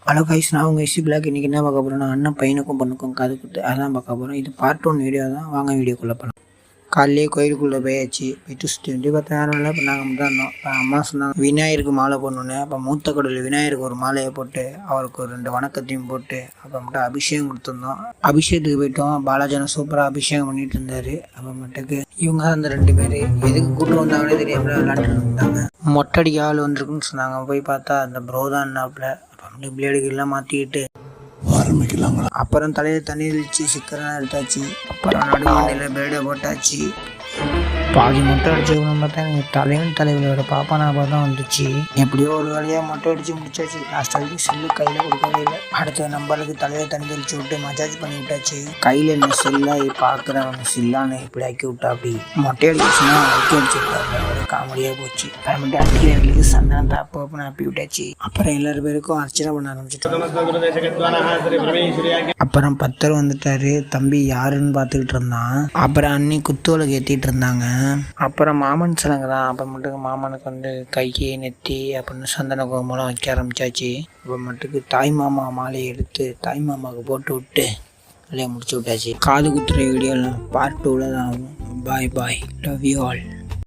Hello guys, நான் உங்கள் SC black. இன்றைக்கி என்ன பார்க்க போகிறோம்னா, அண்ணன் பையனுக்கும் பொண்ணுக்கும் காது குத்து அதான் பார்க்க போகிறோம். இது பார்ட் 1 வீடியோ தான். வாங்க வீடியோக்குள்ளே போகலாம். காலையிலே கோயிலுக்குள்ளே போயாச்சு. போயிட்டு சுற்றி வந்து பார்த்தா யாரும் இல்லை. இப்போ நாங்கள் மட்டும் இருந்தோம். இப்போ அம்மா சொன்னாங்க விநாயகருக்கு மாலை போடணுன்னு. அப்போ மூத்த கடவுள் விநாயகருக்கு ஒரு மாலையை போட்டு அவருக்கு ஒரு 2 வணக்கத்தையும் போட்டு அப்போ மட்டும் அபிஷேகம் கொடுத்துருந்தோம். அபிஷேகத்துக்கு போயிட்டோம். பாலாஜன சூப்பராக அபிஷேகம் பண்ணிட்டு இருந்தார். அப்போ மட்டுக்கு இவங்க அந்த 2 பேர் எதுக்கு கூப்பிட்டு வந்தாங்கன்னே தெரியாமல் விளாண்டுட்டு இருந்தாங்க. மொட்டடிக்கு ஆள் வந்திருக்குன்னு சொன்னாங்க. போய் பார்த்தா அந்த ப்ரோ தான் என்னாப்புல. அப்போ பிளேடுகள்லாம் மாற்றிக்கிட்டு ஆரம்பிக்கலாங்களா. அப்புறம் தலையில் தண்ணி தெளிச்சு சிக்கரெல்லாம் எடுத்தாச்சு. அப்புறம் நடுவண்டியில் பிளேடை போட்டாச்சு. பாதி மொட்டை அடிச்சதுன்னு பார்த்தா எனக்கு தலைவரோட பாப்பா ஞாபகம் தான் வந்துச்சு. எப்படியோ ஒரு வழியாக மொட்டை அடித்து முடிச்சாச்சு. லாஸ்ட் வரைக்கும் செல்லு கையில் கொடுக்கவே இல்லை. அடுத்த நம்பருக்கு தலையில் தண்ணி தெளிச்சு விட்டு மசாஜ் பண்ணி விட்டாச்சு. கையில் என்ன செல்லாகி பார்க்குறவங்க சில்லான்னு இப்படி ஆக்கி விட்டா. அப்படி மொட்டை அடிச்சுன்னா அடிக்க அடிச்சு விட்டாங்க. ஒரு காமெடியாக போச்சு. அப்புறமேட்டு அடிக்கிறவங்களுக்கு சந்தனம் தாப்பு அப்படின்னு அப்பி விட்டாச்சு. அப்புறம் எல்லாரு பேருக்கும் அர்ச்சனை பண்ண ஆரம்பிச்சிட்டோம். அப்புறம் பத்தர் வந்துட்டாரு. தம்பி யாருன்னு பார்த்துக்கிட்டு இருந்தான். அப்புறம் அண்ணி குத்துவலை ஏற்றிட்டு இருந்தாங்க. அப்புறம் மாமன் சடங்கு தான். அப்போ மட்டும் மாமனுக்கு வந்து கையை நெத்தி அப்படின்னு சந்தன கோமலாம் வைக்க ஆரம்பிச்சாச்சு. அப்போ மட்டுக்கு தாய் மாமா மாலையை எடுத்து தாய் மாமாவுக்கு போட்டு விட்டு இல்லையா முடிச்சு விட்டாச்சு. காது குத்துற வீடியோலாம் பார்ட் 2ல தான் ஆகும். பாய் பாய், லவ் யூ ஆல்.